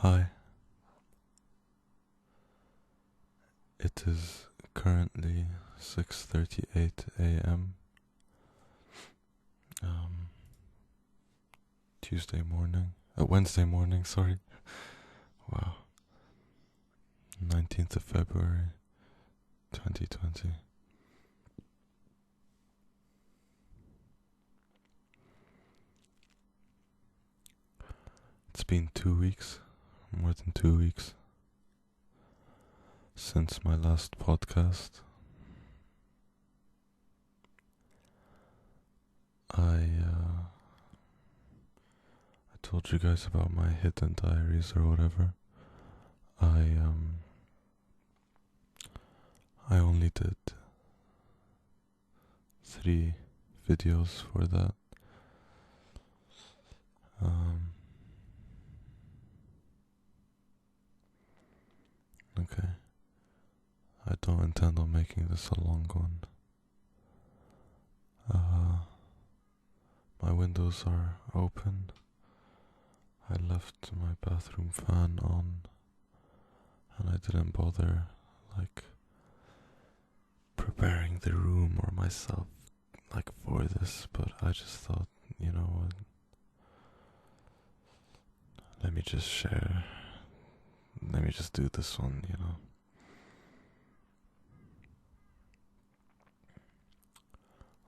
Hi, it is currently 6:38 a.m. Um, Wednesday morning, sorry. Wow, 19th of February 2020. It's been 2 weeks, more than 2 weeks, since my last podcast. I told you guys about my hidden diaries or whatever. I um I only did 3 videos for that. Um okay. I don't intend on making this a long one. My windows are open. I left my bathroom fan on, and I didn't bother, like, preparing the room or myself, like, for this, but I just thought, you know what, let me just share, let me just do this one.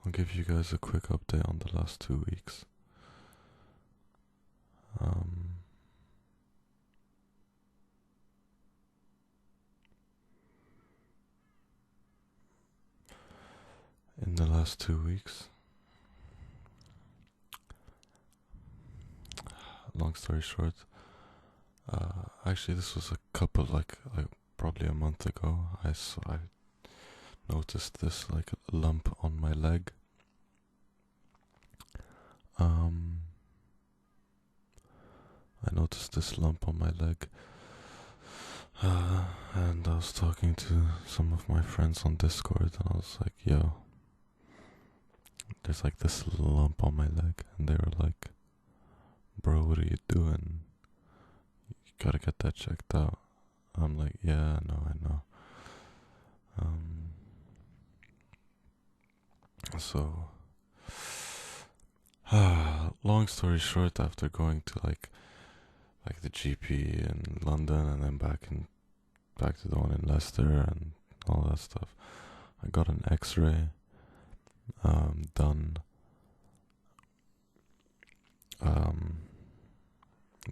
I'll give you guys a quick update on the last 2 weeks. Um, in the last 2 weeks, long story short, actually this was a couple, like probably a month ago, I noticed this, like, lump on my leg. Um, I noticed this lump on my leg, and I was talking to some of my friends on Discord, and I was like, yo, there's like this lump on my leg, and they were like, bro, what are you doing? You gotta get that checked out. I'm like, yeah, no, I know. So, long story short, after going to like the GP in London and then back to the one in Leicester and all that stuff, I got an X-ray done. Um,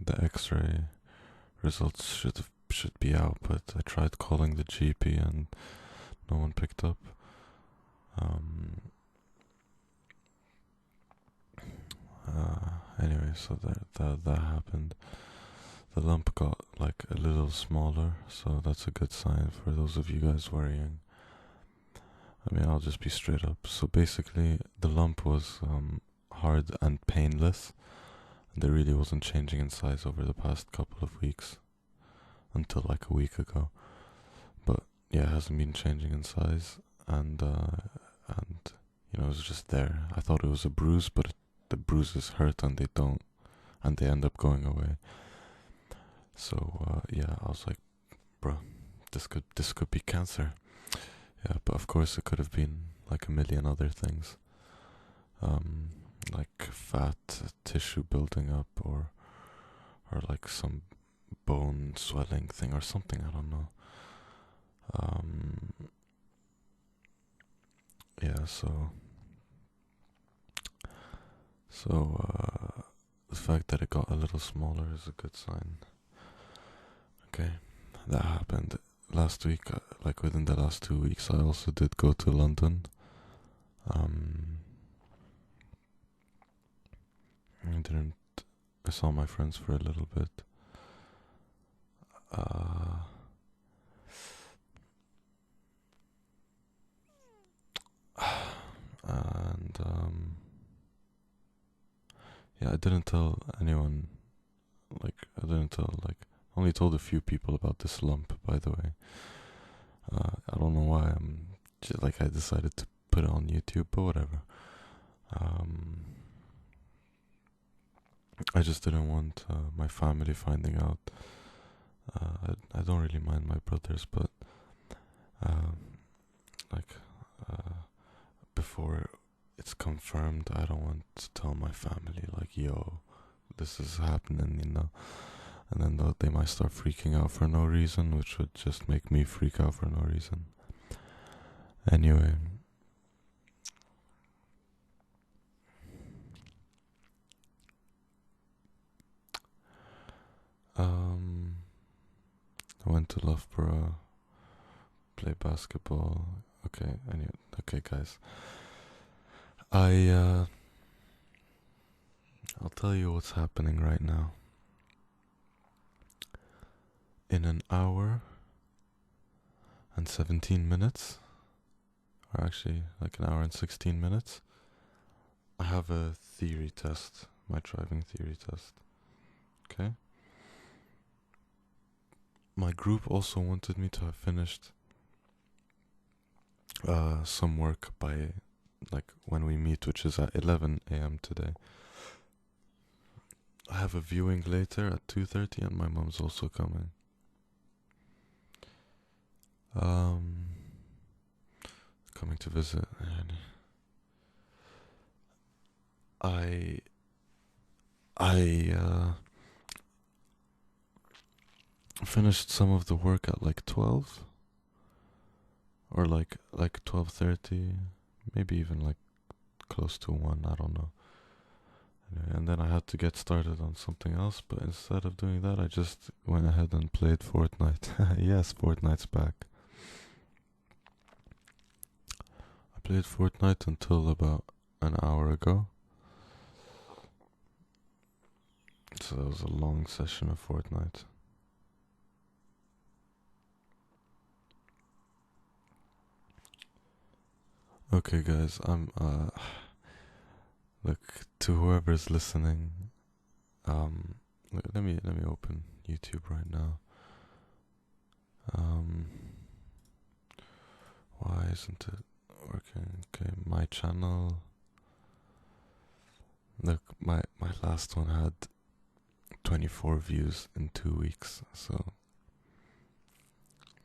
the X-ray results should be out, but I tried calling the GP and no one picked up. Anyway, so that happened. The lump got like a little smaller, so that's a good sign for those of you guys worrying. I mean, I'll just be straight up. So basically, the lump was hard and painless, and it really wasn't changing in size over the past couple of weeks until like a week ago. But yeah, it hasn't been changing in size, and it was just there. I thought it was a bruise, but the bruises hurt and they end up going away. So yeah, I was like, bro, this could be cancer. Yeah, but of course it could have been like a million other things, like fat tissue building up, or like some bone swelling thing or something. I don't know. Yeah, so the fact that it got a little smaller is a good sign. Okay, that happened last week. Like within the last 2 weeks, I also did go to London. I didn't. I saw my friends for a little bit. Uh, and yeah, I didn't tell anyone. I didn't tell, only told a few people about this lump, by the way. I don't know why I decided to put it on YouTube, but whatever. I just didn't want my family finding out. I don't really mind my brothers, but um, like before it's confirmed, I don't want to tell my family like, yo, this is happening, you know. And then they might start freaking out for no reason, which would just make me freak out for no reason. Anyway, um, I went to Loughborough, play basketball. Okay, anyway, okay, guys. I I'll tell you what's happening right now. In an hour and 17 minutes, or actually like an hour and 16 minutes, I have a theory test, my driving theory test. Okay? My group also wanted me to have finished some work by like when we meet, which is at 11 a.m. today. I have a viewing later at 2:30 and my mom's also coming. Um Coming to visit. And I finished some of the work at like 12 or like 12:30, maybe even like close to 1, I don't know. And then I had to get started on something else, but instead of doing that, I just went ahead and played Fortnite. Yes, Fortnite's back. I played Fortnite until about an hour ago. So that was a long session of Fortnite. Okay, guys, I'm look, to whoever's listening. Let me open YouTube right now. Um, why isn't it working? Okay, my channel. Look, my last one had 24 views in 2 weeks, so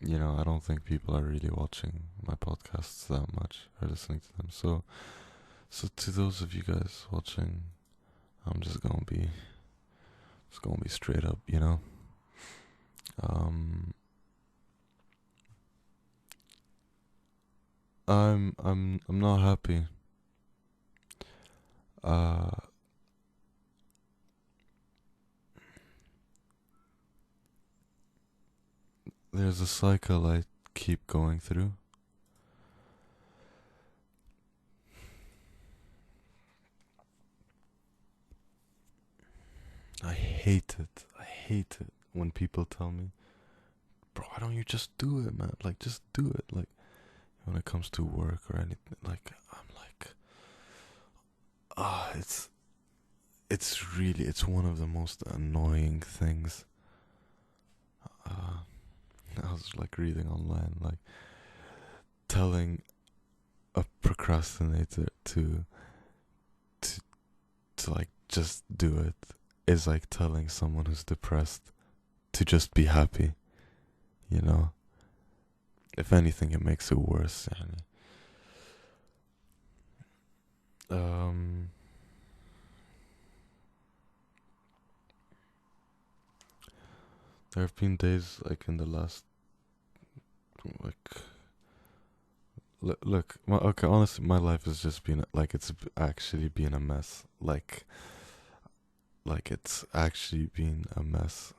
you know, I don't think people are really watching my podcasts that much or listening to them. So to those of you guys watching, I'm just gonna be straight up, you know. Um, I'm not happy. Uh, there's a cycle I keep going through. I hate it. I hate it when people tell me, bro, why don't you just do it, man? Like, just do it. Like, when it comes to work or anything, like, I'm like, it's one of the most annoying things. Uh, I was like reading online, like, telling a procrastinator to to like just do it is like telling someone who's depressed to just be happy, you know? If anything, it makes it worse. Yani. Um, there have been days like in the last like look, okay, honestly, my life has just been like it's actually been a mess. Like it's actually been a mess.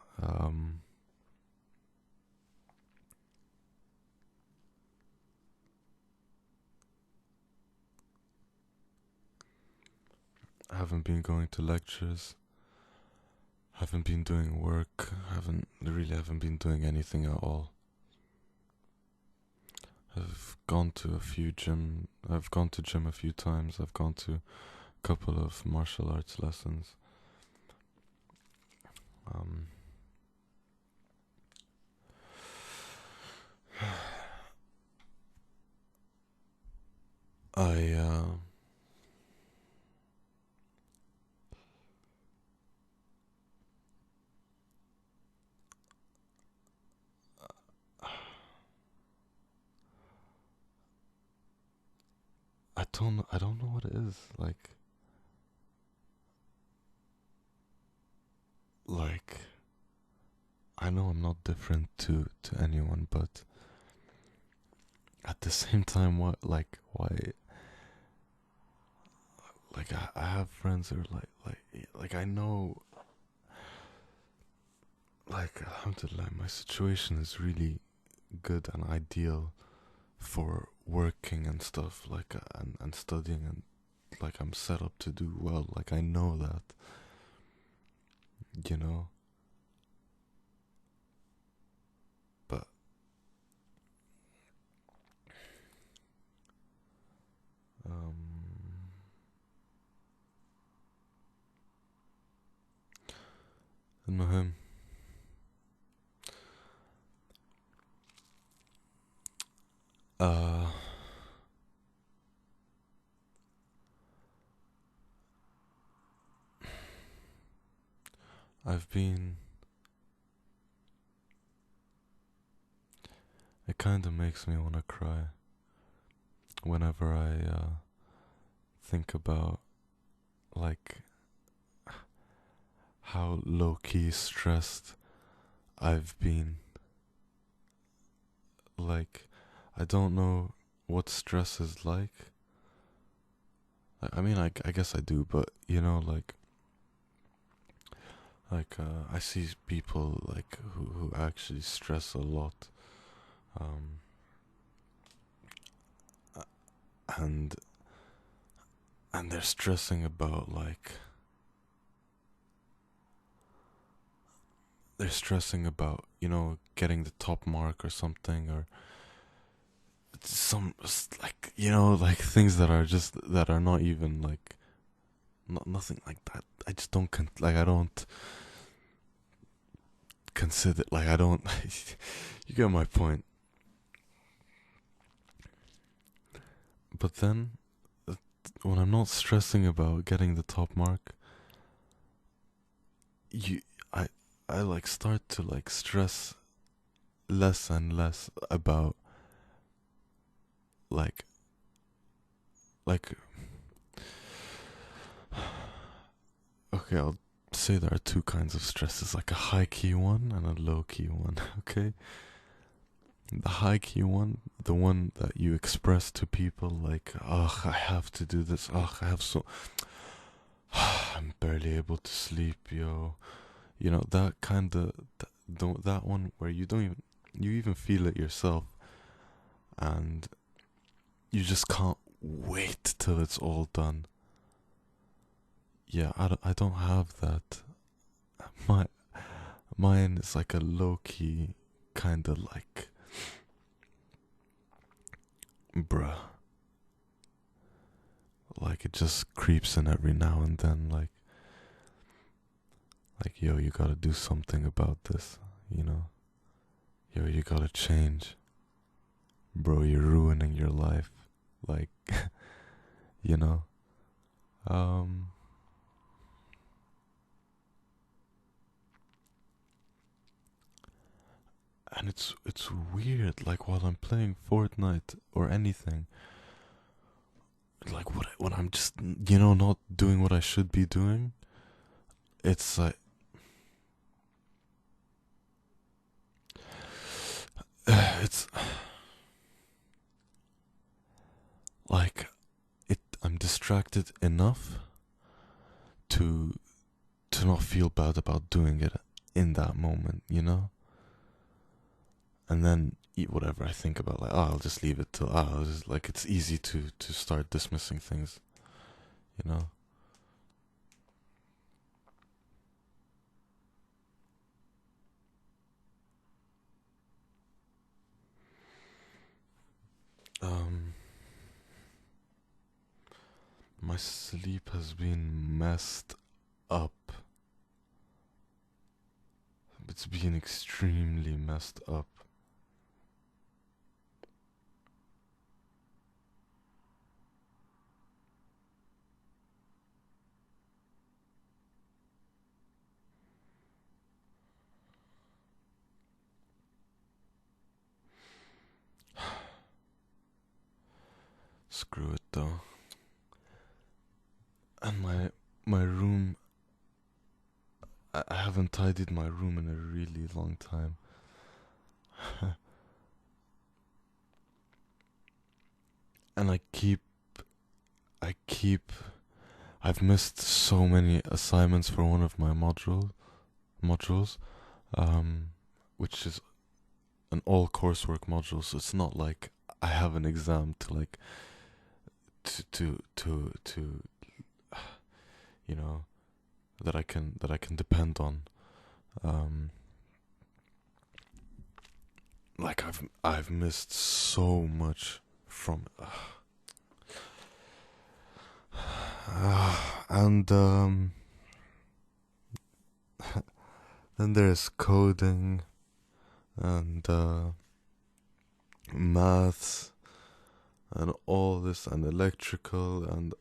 I haven't been going to lectures. Haven't been doing work. Haven't been doing anything at all. I've gone to gym a few times. I've gone to a couple of martial arts lessons. Um, I I don't know what it is. Like I know I'm not different to anyone, but at the same time, why? Like I have friends who are like I know, like alhamdulillah, my situation is really good and ideal for working and stuff, and studying, and like I'm set up to do well. Like I know that, you know. But um, المهم, uh, I've been. It kind of makes me want to cry whenever I think about like how low key stressed I've been. Like, I don't know what stress is like. I mean, I guess I do, but you know, I see people like who actually stress a lot, um, and they're stressing about you know, getting the top mark or something, or some like, you know, like things that are just that are not even like nothing like that. I just don't like I don't consider, like I don't. You get my point. But then when I'm not stressing about getting the top mark, you I I like start to like stress less and less about like like okay, I'll say there are two kinds of stresses, like a high key one and a low key one. Okay, the high key one, the one that you express to people, like, oh, I have to do this, oh, I have so I'm barely able to sleep, yo. You know, that kind of that one where you don't even you even feel it yourself, and you just can't wait till it's all done. Yeah, I don't have that. My Mine is like a low key kind of like, bruh. Like it just creeps in every now and then. Like yo, you gotta do something about this. You know, yo, you gotta change, bro. You're ruining your life. Like, you know. Um, and it's weird. Like while I'm playing Fortnite or anything, like when I'm just, you know, not doing what I should be doing, it's like it's like I'm distracted enough to not feel bad about doing it in that moment, you know? And then eat whatever I think about, like, oh, I'll just leave it till, oh, like, it's easy to start dismissing things, you know? Um, my sleep has been messed up. It's been extremely messed up. Screw it though. And my room, I haven't tidied my room in a really long time. And I keep I've missed so many assignments for one of my modules, um, which is an all coursework module. So it's not like I have an exam to like to you know that I can depend on. Um, like I've missed so much from and then there's coding and maths and all this and electrical and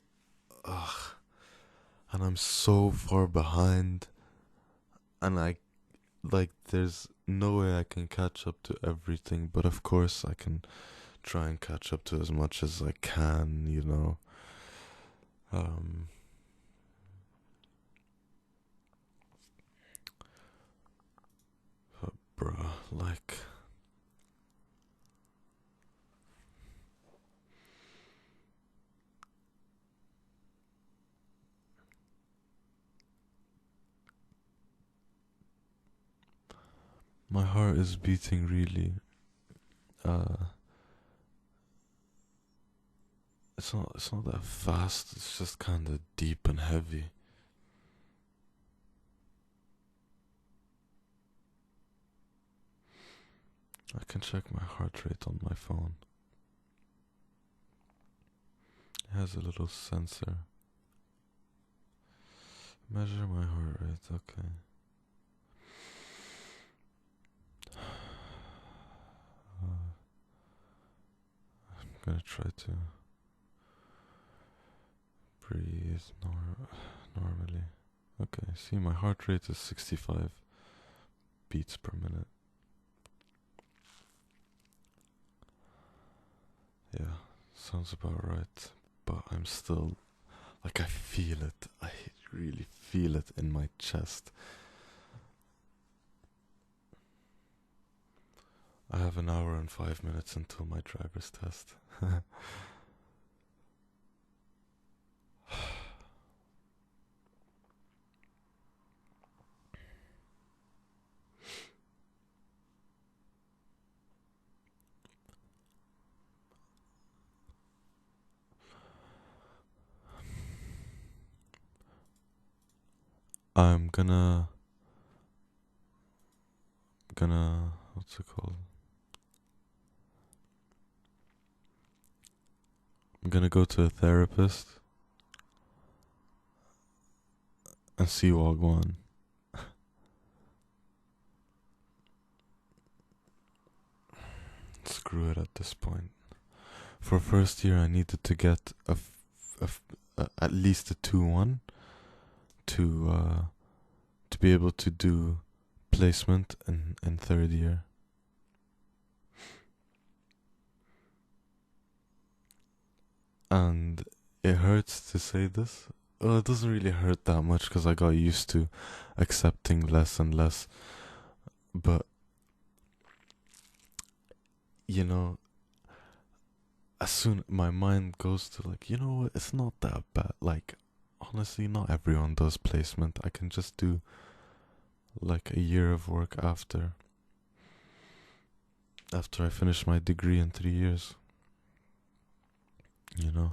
I'm so far behind, and I like there's no way I can catch up to everything, but of course I can try and catch up to as much as I can, um but bruh, like my heart is beating really. uh it's not that fast, it's just kind of deep and heavy. I can check my heart rate on my phone. It has a little sensor. Measure my heart rate, okay. I'm gonna try to breathe normally. Okay, see, my heart rate is 65 beats per minute. Yeah, sounds about right. But I'm still, like, I feel it. I really feel it in my chest. I have an hour and 5 minutes until my driver's test. I'm gonna, what's it called? I'm gonna go to a therapist and see Wagwan. Screw it at this point. For first year, I needed to get at least a 2-1 to be able to do placement in third year. And it hurts to say this. Well, it doesn't really hurt that much because I got used to accepting less and less. But, you know, as soon my mind goes to like, you know what, it's not that bad. Like, honestly, not everyone does placement. I can just do like a year of work after I finish my degree in 3 years. You know?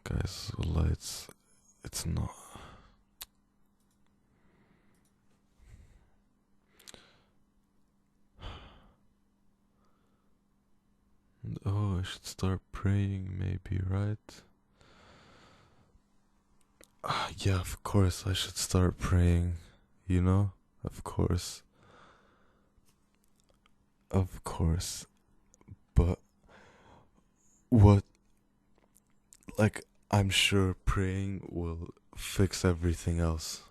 Guys, wallah, it's not. Oh, I should start praying, maybe, right? Yeah, of course, I should start praying, you know? Of course. Of course. But what, like, I'm sure praying will fix everything else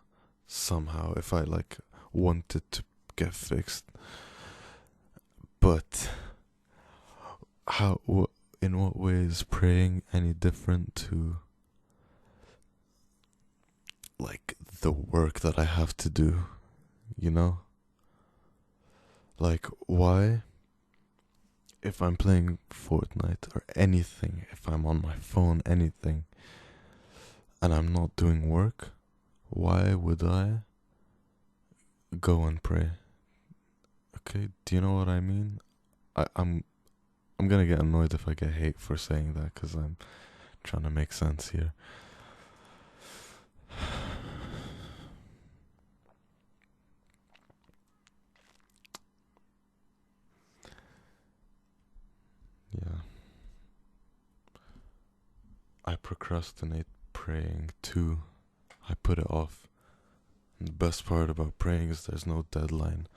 somehow if I, like, want it to get fixed. But in what way is praying any different to like the work that I have to do? You know? Like, why, if I'm playing Fortnite or anything, if I'm on my phone, anything, and I'm not doing work, why would I go and pray? Okay, do you know what I mean? I'm gonna get annoyed if I get hate for saying that because I'm trying to make sense here. Yeah. I procrastinate praying too. I put it off. And the best part about praying is there's no deadline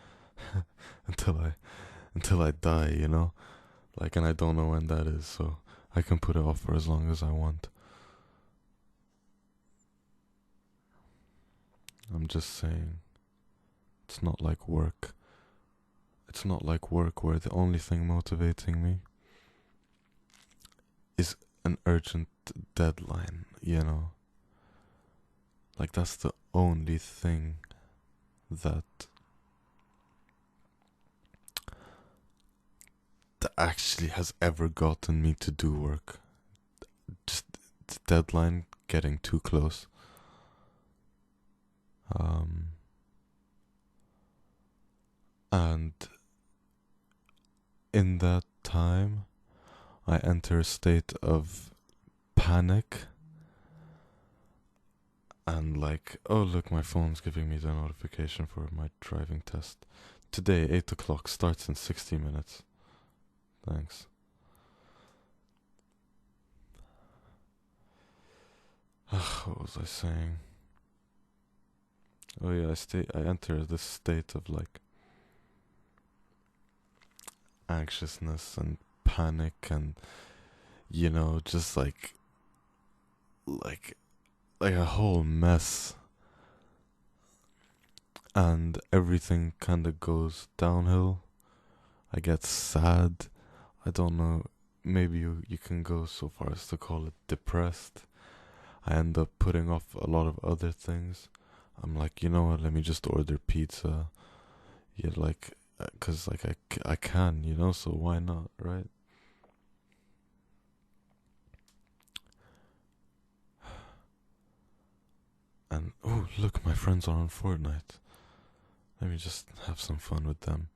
until I die, you know? Like, and I don't know when that is, so I can put it off for as long as I want. I'm just saying, it's not like work. It's not like work where the only thing motivating me is an urgent deadline, you know? Like, that's the only thing that actually has ever gotten me to do work. Just the deadline getting too close. And in that time, I enter a state of panic and like, oh look, my phone's giving me the notification for my driving test. Today, 8 o'clock, starts in 60 minutes. Thanks. What was I saying? Oh yeah, I enter this state of like anxiousness and panic and you know, just like a whole mess, and everything kind of goes downhill. I get sad. I don't know, maybe you can go so far as to call it depressed. I end up putting off a lot of other things. I'm like, you know what, let me just order pizza. Yeah, like, cause like I can, you know, so why not, right? And oh look, my friends are on Fortnite. Let me just have some fun with them.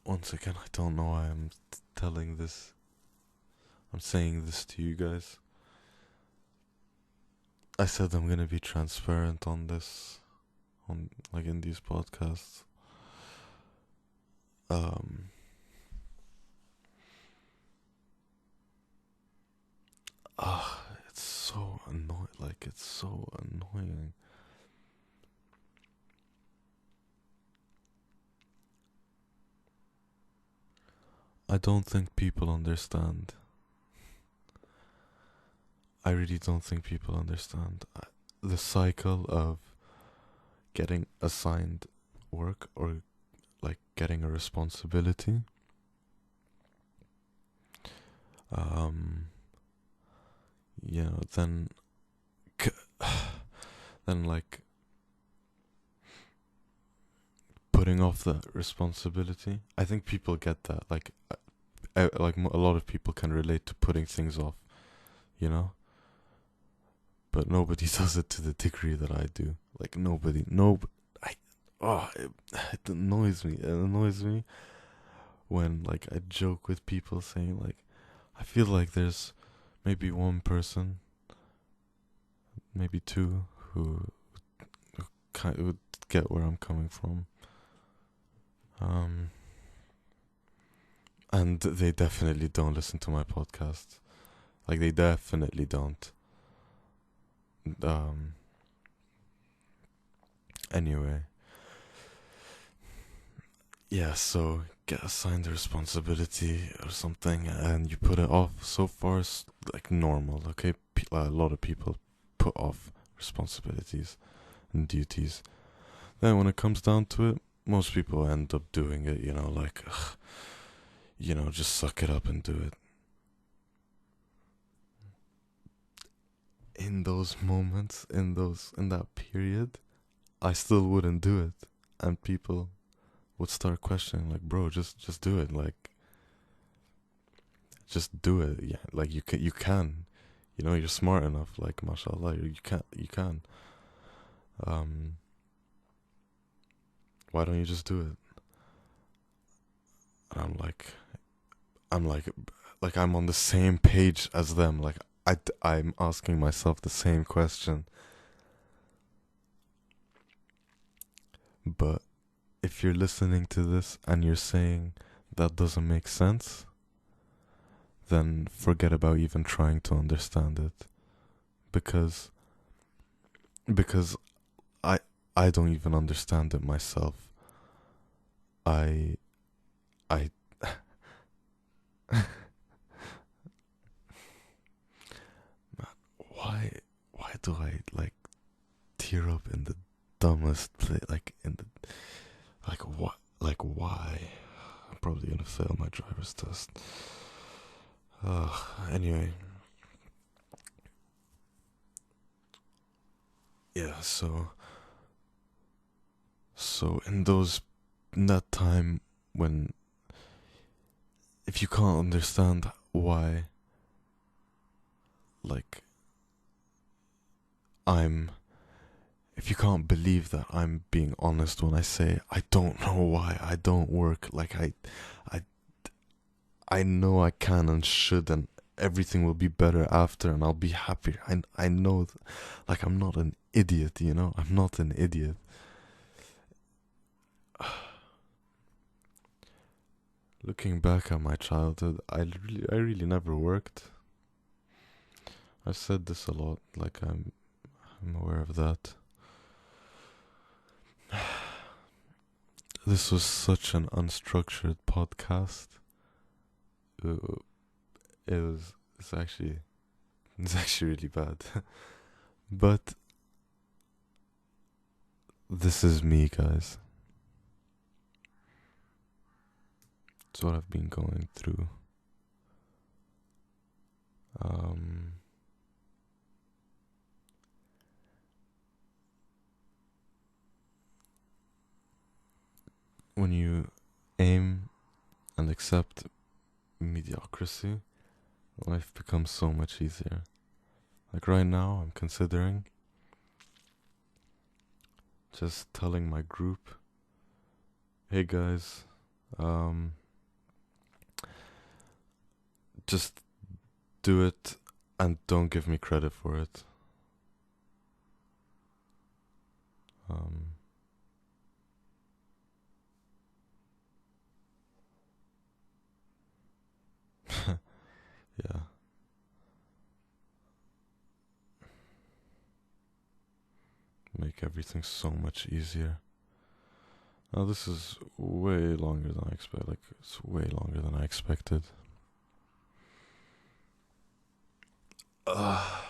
Once again, I don't know why I'm telling this. I'm saying this to you guys. I said I'm gonna be transparent on this, on like in these podcasts. Um, it's so annoying. Like it's so annoying. I don't think people understand. I really don't think people understand the cycle of getting assigned work or like getting a responsibility. Um, you know, then like putting off that responsibility. I think people get that. Like, a lot of people can relate to putting things off. You know, but nobody does it to the degree that I do. Like nobody, no, I, oh, it annoys me. It annoys me when like I joke with people saying like, I feel like there's maybe one person, maybe two, who kind of would get where I'm coming from. And they definitely don't listen to my podcast. Like they definitely don't. Um. Anyway, yeah. So get assigned a responsibility or something, and you put it off. So far, like normal. Okay, a lot of people put off responsibilities and duties. Then when it comes down to it, most people end up doing it, like, ugh, just suck it up and do it. In those moments, in that period, I still wouldn't do it, and people would start questioning, like, bro, just do it, like, just do it, yeah, like you can, you're smart enough, like, mashallah, you can. Um, why don't you just do it? And I'm like, I'm on the same page as them. Like, I'm asking myself the same question. But if you're listening to this and you're saying that doesn't make sense, then forget about even trying to understand it. Because because I I don't even understand it myself. I I why why do I like tear up in the dumbest place, like in the like what like why? I'm probably gonna fail my driver's test. Anyway, yeah. So in that time when, if you can't understand why, like, I'm if you can't believe that I'm being honest when I say I don't know why I don't work, like, I I know I can and should, and everything will be better after, and I'll be happier. I know, like, I'm not an idiot, I'm not an idiot. Looking back at my childhood, I really never worked. I've said this a lot, like, I'm aware of that. This was such an unstructured podcast. Uh, It was it's actually really bad. But this is me, guys. It's what I've been going through. Um when you aim and accept mediocrity, life becomes so much easier. Like, right now, I'm considering just telling my group, "Hey guys, um, just do it and don't give me credit for it." Um, yeah, make everything so much easier. Now, this is way longer than I expected. Like, it's way longer than I expected. Ugh.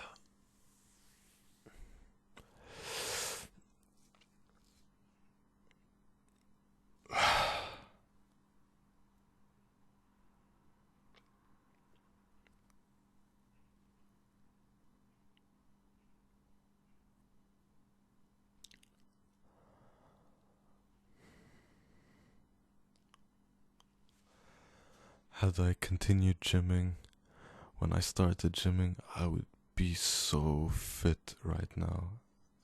Had I continued gymming when I started gymming, I would be so fit right now,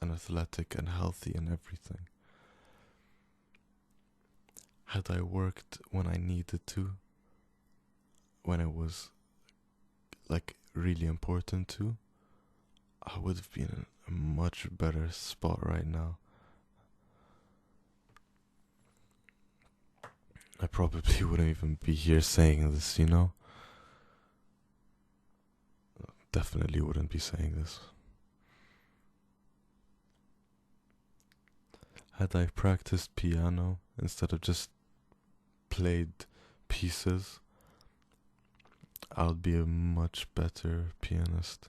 and athletic and healthy and everything. Had I worked when I needed to, when it was, like, really important to, I would have been in a much better spot right now. I probably wouldn't even be here saying this. Definitely wouldn't be saying this. Had I practiced piano instead of just played pieces, I would be a much better pianist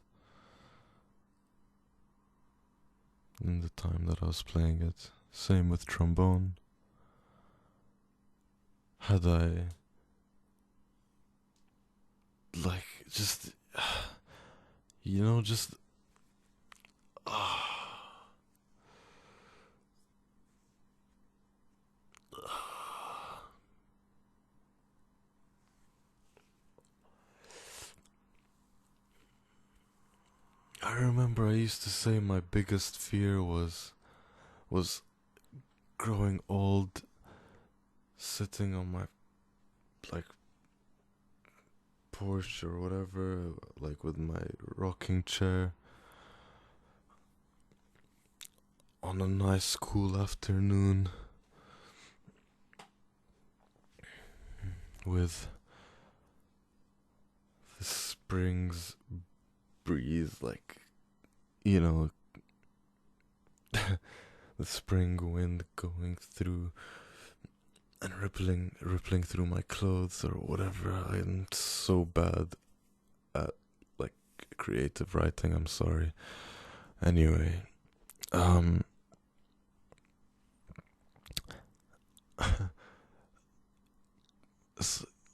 in the time that I was playing it. Same with trombone. Had I, like, just, just. I remember I used to say my biggest fear was growing old, sitting on my like porch or whatever, like with my rocking chair on a nice cool afternoon with the spring's breeze, like, you know, the spring wind going through and rippling through my clothes or whatever. I'm so bad at like creative writing, I'm sorry. Anyway, um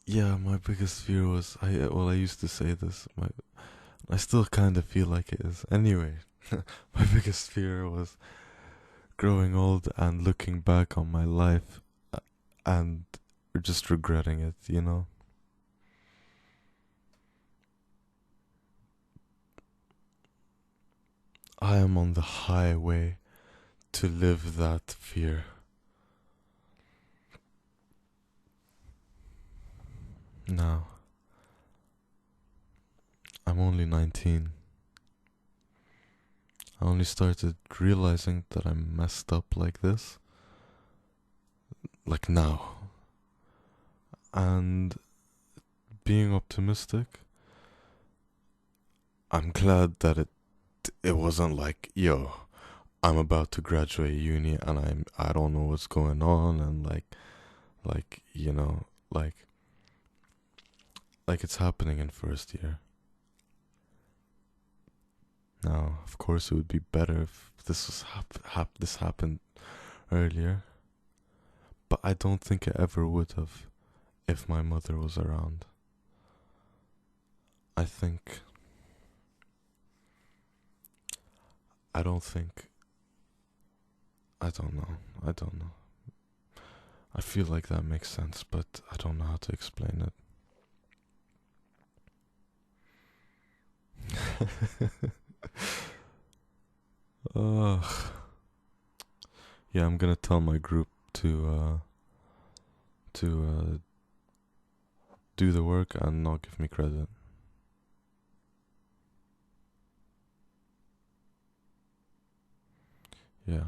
yeah, my biggest fear was I used to say this, I still kind of feel like it is. Anyway, my biggest fear was growing old and looking back on my life and just regretting it. I am on the highway to live that fear. Now, I'm only 19. I only started realizing that I'm messed up like this, like now. And being optimistic, I'm glad that it wasn't like, yo, I'm about to graduate uni and I don't know what's going on, and like like it's happening in first year. Now, of course, it would be better if this was this happened earlier, but I don't think it ever would have if my mother was around. I think I don't think I don't know. I don't know. I feel like that makes sense, but I don't know how to explain it. Ugh. Yeah, I'm gonna tell my group to do the work and not give me credit. Yeah.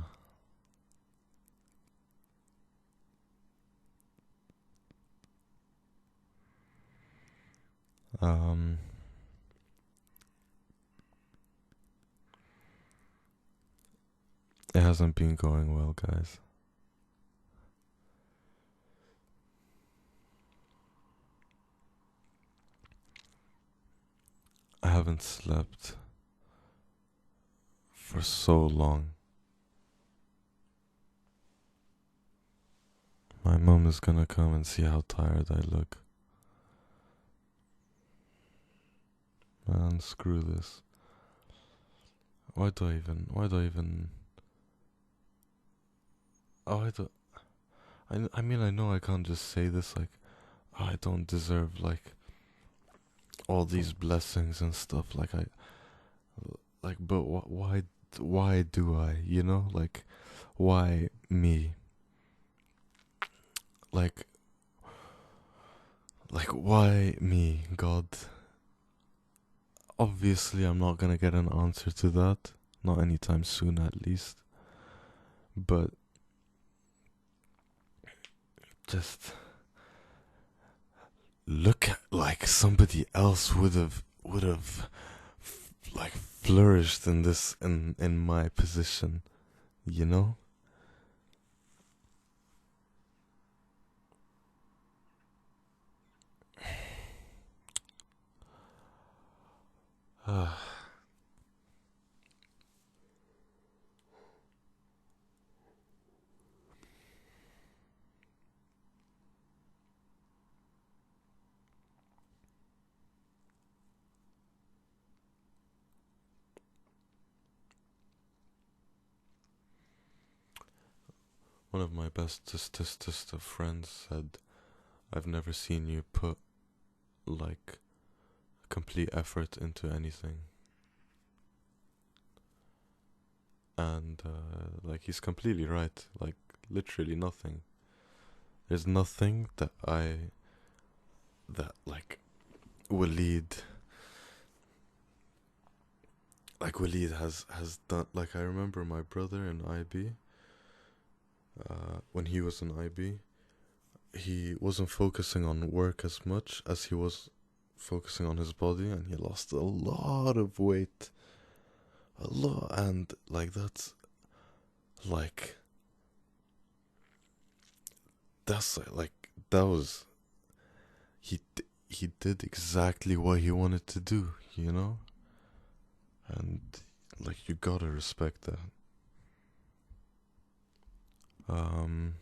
Um. It hasn't been going well, guys. I haven't slept for so long. My mom is gonna come and see how tired I look. Man, screw this. Why do I even, oh, I mean, I know I can't just say this, like, oh, I don't deserve, like, all these blessings and stuff, but why do I, like, why me? Like, why me, God? Obviously, I'm not gonna get an answer to that. Not anytime soon, at least. But just look at like somebody else would have like flourished in this in my position, you know? one of my bestest of friends said, I've never seen you put like complete effort into anything. And like he's completely right. Like literally nothing. There's nothing that like Waleed has done. Like I remember my brother in IB, when he was in IB, he wasn't focusing on work as much as he was focusing on his body, and he lost a lot of weight, a lot, and like like that was he did exactly what he wanted to do, you know, and like you gotta respect that. Um,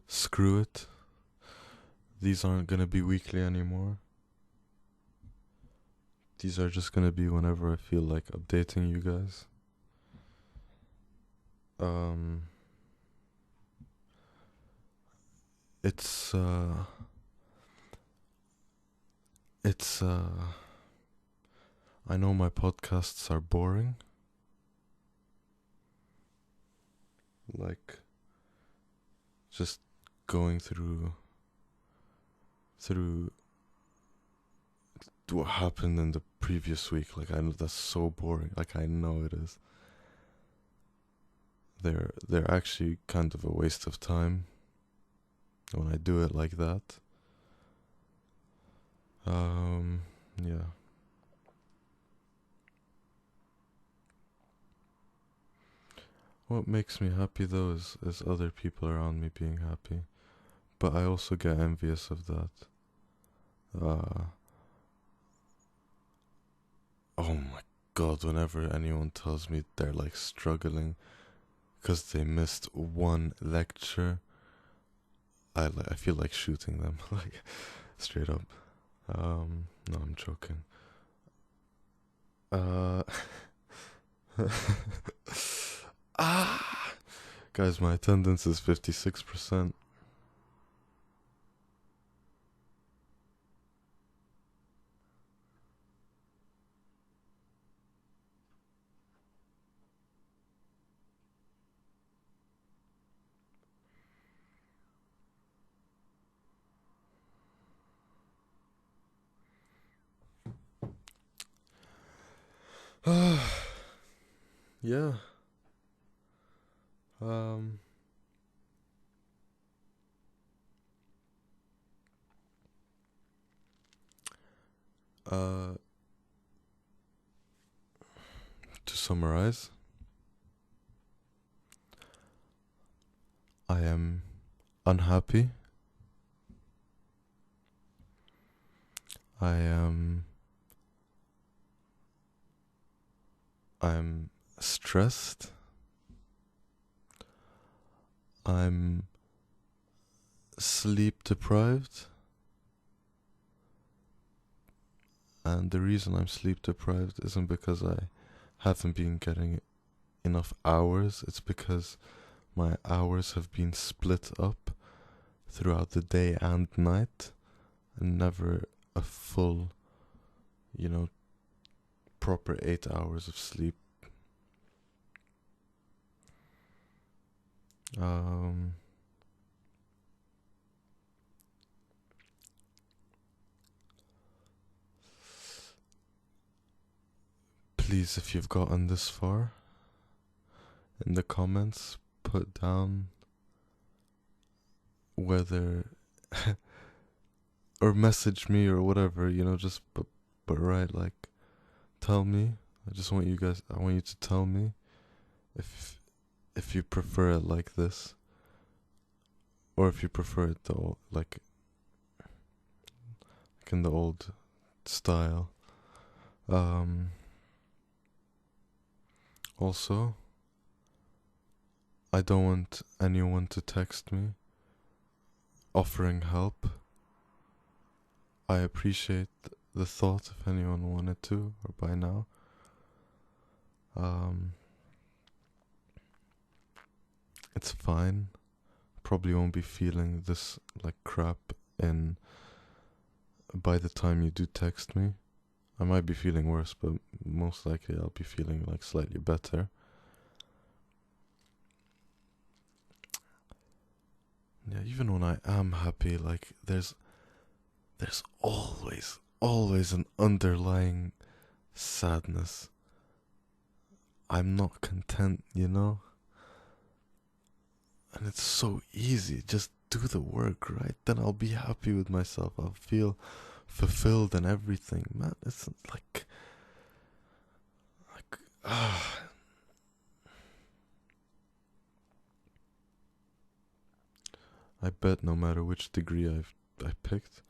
Screw it. These aren't gonna be weekly anymore. These are just gonna be whenever I feel like updating you guys. Um, it's uh, it's. I know my podcasts are boring. Like just going through what happened in the previous week. Like I know that's so boring. Like I know it is. They're actually kind of a waste of time when I do it like that. Yeah. What makes me happy though is other people around me being happy. But I also get envious of that. Uh, oh my god, whenever anyone tells me they're like struggling because they missed one lecture, I feel like shooting them, like straight up. No, I'm joking. Uh, ah, guys, my attendance is 56%. Yeah. Um. Uh. To summarize, I am unhappy. I am. I'm stressed. I'm sleep deprived. And the reason I'm sleep deprived isn't because I haven't been getting enough hours, it's because my hours have been split up throughout the day and night, and never a full, you know, proper 8 hours of sleep. Um, Please, if you've gotten this far, in the comments, put down whether or message me or whatever, you know, just but right, like tell me. I want you to tell me if if you prefer it like this, or if you prefer it though like in the old style. Um Also, I don't want anyone to text me offering help. I appreciate the thought if anyone wanted to, or by now. Um, it's fine. Probably won't be feeling this like crap in by the time you do text me. I might be feeling worse, but most likely I'll be feeling like slightly better. Yeah, even when I am happy, like there's always an underlying sadness. I'm not content, you know? And it's so easy. Just do the work, right? Then I'll be happy with myself. I'll feel fulfilled and everything. Man, it's like I bet no matter which degree I picked,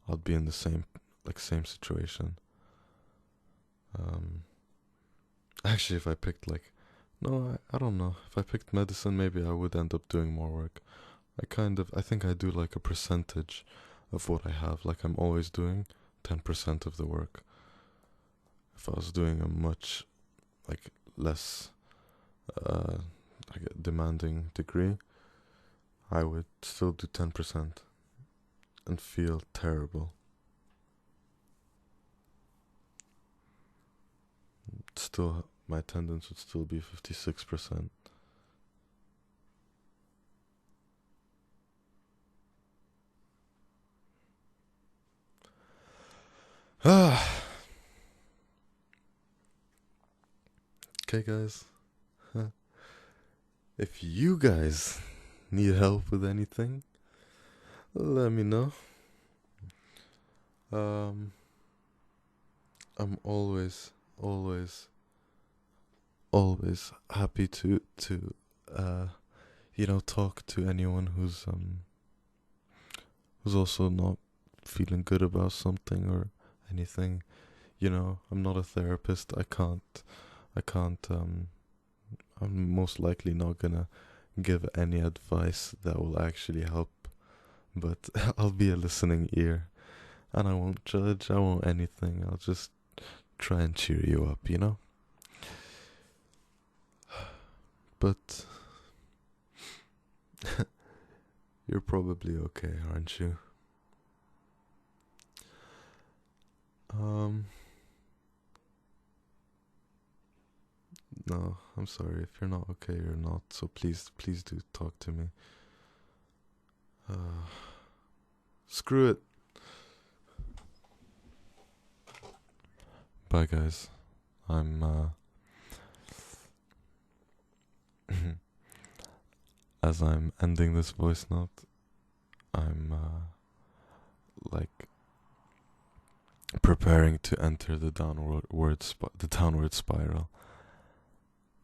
I'll be in the same situation. Um, Actually, if I picked no, I don't know. If I picked medicine, maybe I would end up doing more work. I think I do like a percentage of what I have. Like I'm always doing 10% of the work. If I was doing a much like less uh like a demanding degree, I would still do 10% and feel terrible. Still, my attendance would still be 56%. Ah, okay, guys. If you guys need help with anything, let me know. Um, I'm always, always happy to uh, talk to anyone who's also not feeling good about something or anything. I'm not a therapist. I can't. I'm most likely not gonna give any advice that will actually help, but I'll be a listening ear, and I won't judge. I won't anything. I'll just try and cheer you up. But you're probably okay, aren't you? Um, no, I'm sorry. If you're not okay, you're not. So please do talk to me. Uh, Screw it. Bye, guys. I'm, as I'm ending this voice note, I'm, like, preparing to enter the downward spiral.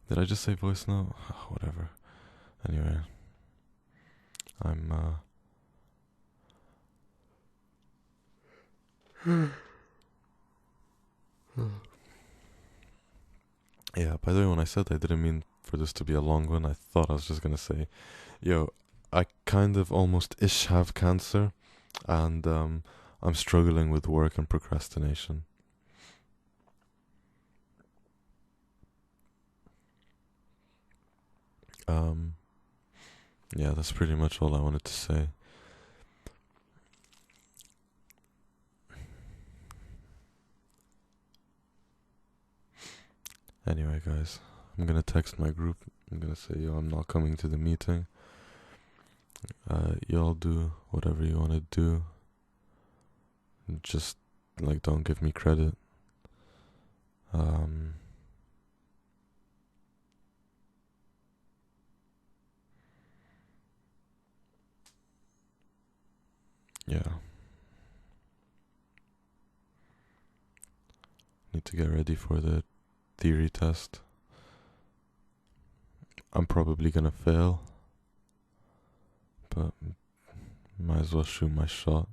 Did I just say voice note? Whatever. Anyway, I'm, yeah, by the way, when I said I didn't mean for this to be a long one, I thought I was just gonna say, yo, I kind of almost ish have cancer, and I'm struggling with work and procrastination. Um, yeah, that's pretty much all I wanted to say. Anyway, guys, I'm gonna text my group. I'm gonna say, yo, I'm not coming to the meeting. Y'all do whatever you wanna do. Just, like, don't give me credit. Um, yeah. Need to get ready for the theory test. I'm probably gonna fail, but might as well shoot my shot.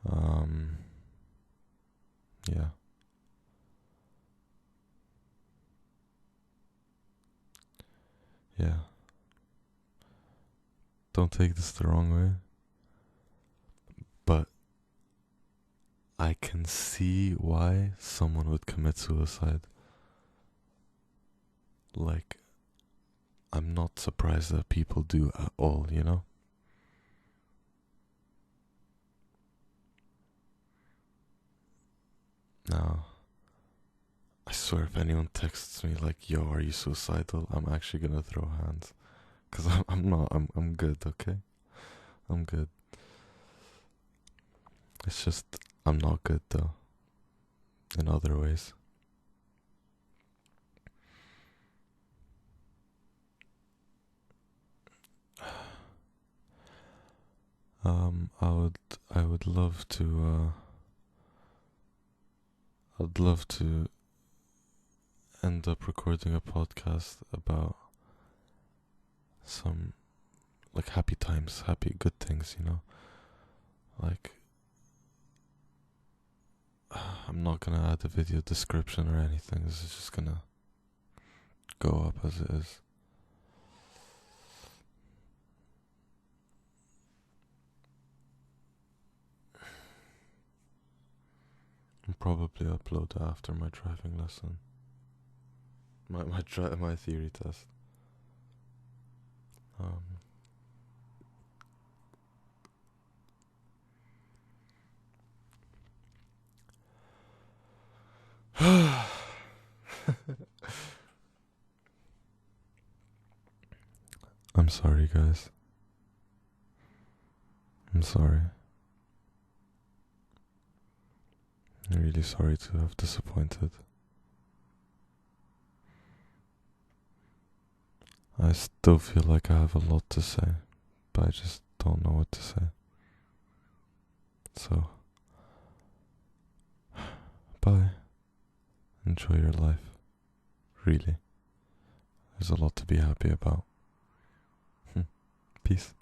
Um, yeah. Yeah. don't take this the wrong way, but I can see why someone would commit suicide. Like, I'm not surprised that people do at all, you know? Now, I swear if anyone texts me like, yo, are you suicidal? I'm actually gonna throw hands. Cause I'm not, I'm good, okay? I'm good. It's just, I'm not good though, in other ways. I would love to, I'd love to end up recording a podcast about some, like, happy times, happy, good things, you know? Like, I'm not gonna add a video description or anything, this is just gonna go up as it is. I'll probably upload it after my driving lesson. My theory test. Um, I'm sorry, guys. I'm sorry. I'm really sorry to have disappointed. I still feel like I have a lot to say, but I just don't know what to say. So, bye. Enjoy your life. Really. There's a lot to be happy about. Peace.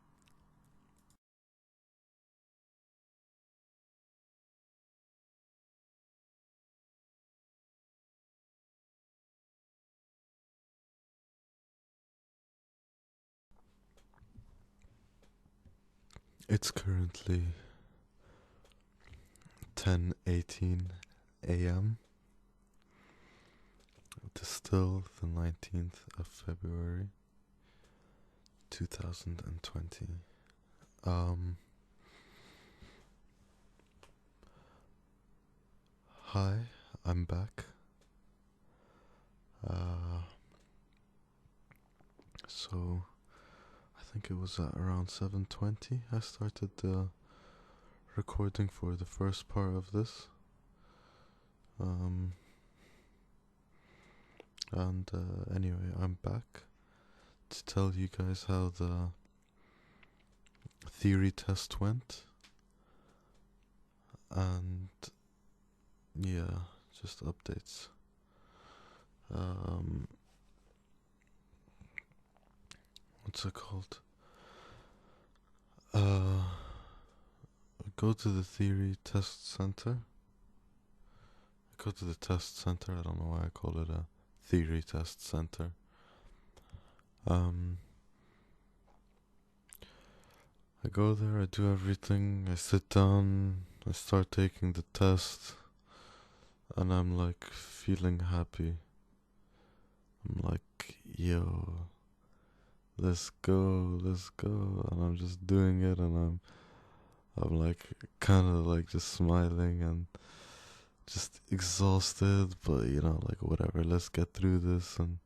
It's currently 10:18 a.m. It is still the 19th of February 2020. Hi, I'm back. So I think it was at around 7:20 I started the recording for the first part of this. And anyway, I'm back to tell you guys how the theory test went. And yeah, just updates. What's it called? Go to the theory test center. Go to the test center. I don't know why I call it a theory test center. I go there, I do everything, I sit down, I start taking the test, and I'm like feeling happy. I'm like, yo, let's go, and I'm just doing it, and I'm like kind of like just smiling and just exhausted, but you know, like whatever, let's get through this, and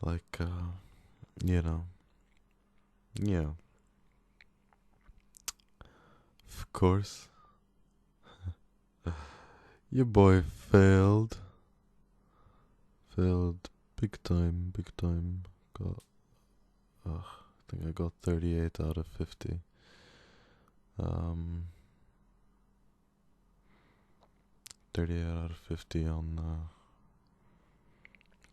like, you know, yeah, of course, your boy failed. Failed big time, big time. Got, I think I got 38 out of 50. Um, 38 out of 50 on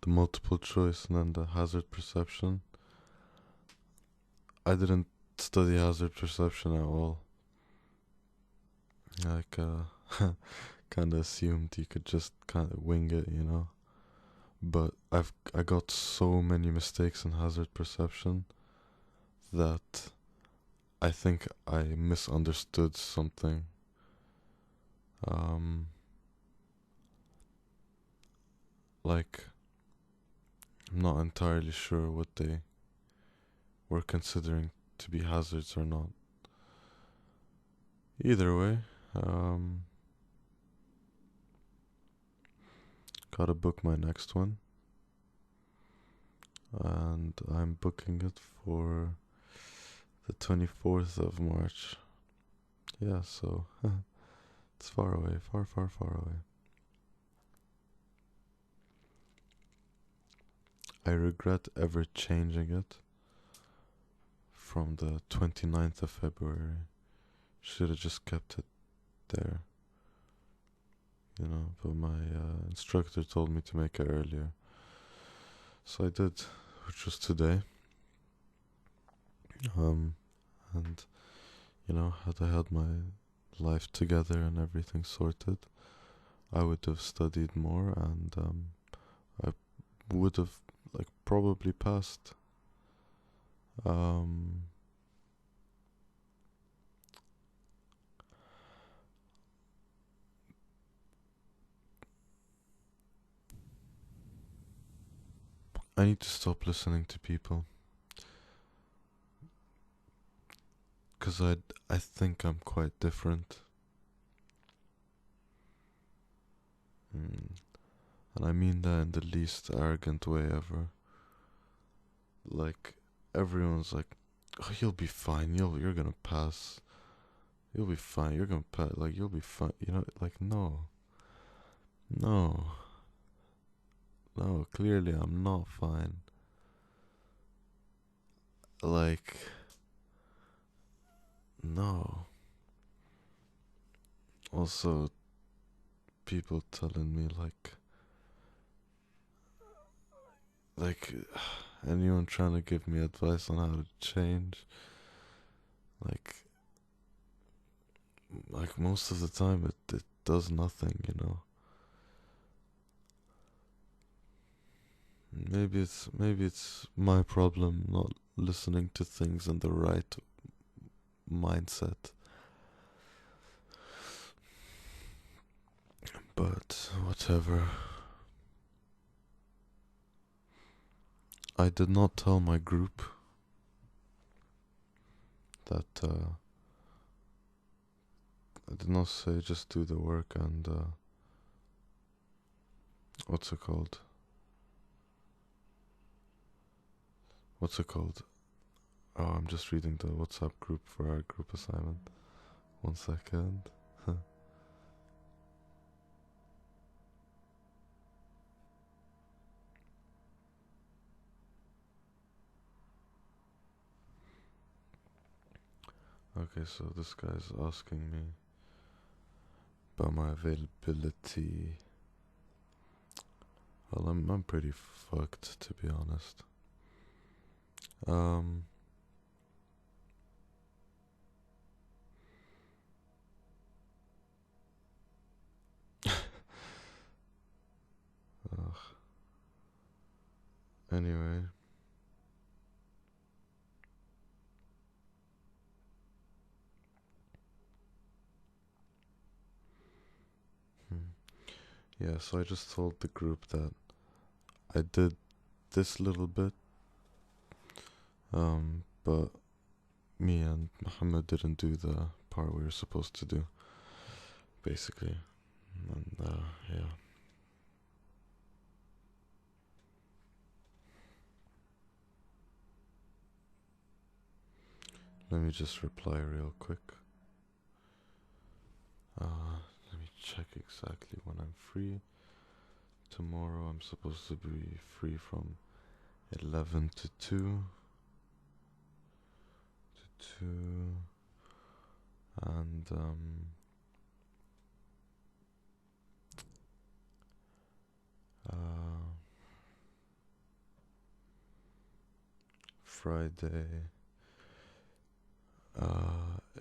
the multiple choice and then the hazard perception. I didn't study hazard perception at all. Like, kind of assumed you could just kind of wing it, you know. But I got so many mistakes in hazard perception that I think I misunderstood something. Um, like, I'm not entirely sure what they were considering to be hazards or not. Either way, um, gotta book my next one, and I'm booking it for the 24th of March. Yeah, so it's far away, far, far, far away. I regret ever changing it from the 29th of February. Should have just kept it there, but my instructor told me to make it earlier. So I did, which was today. And, had I had my life together and everything sorted, I would have studied more and I would have, like, probably passed. Um, I need to stop listening to people because I think I'm quite different. Mm. And I mean that in the least arrogant way ever. Like, everyone's like, oh, you'll be fine. You're gonna pass. You'll be fine. You're gonna pass. Like, you'll be fine. Like, no, no, no. Clearly, I'm not fine. Like, no. Also, people telling me like anyone trying to give me advice on how to change, like most of the time it does nothing. Maybe it's my problem not listening to things in the right mindset. But whatever. I did not tell my group that I did not say just do the work and what's it called? What's it called? Oh, I'm just reading the WhatsApp group for our group assignment. 1 second. Okay, so this guy's asking me about my availability. Well, I'm pretty fucked, to be honest. Um, ugh. Anyway, hmm. Yeah, so I just told the group that I did this little bit, but me and Muhammad didn't do the part we were supposed to do, basically. And, yeah. Let me just reply real quick. Let me check exactly when I'm free. Tomorrow I'm supposed to be free from 11 to 2. To 2. And, Friday,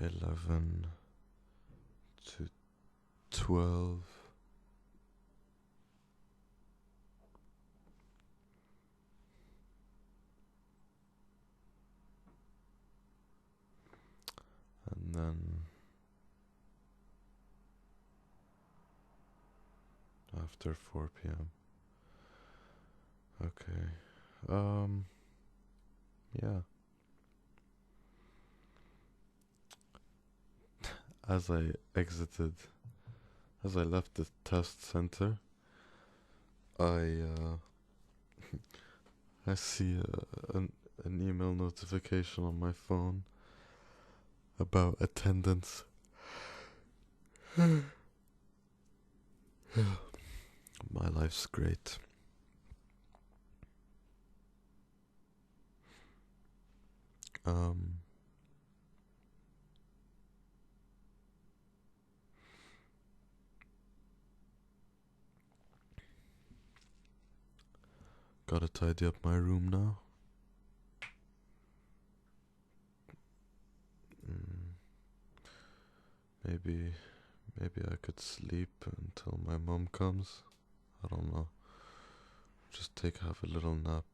11 to 12. And then after 4 p.m. Okay. Yeah. As I exited, as I left the test center, I I see an email notification on my phone about attendance. My life's great. Um, Gotta tidy up my room now. Mm, maybe, maybe I could sleep until my mom comes. I don't know. Just have a little nap.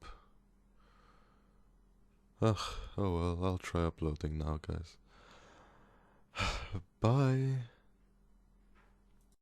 Ugh, oh well, I'll try uploading now, guys. Bye.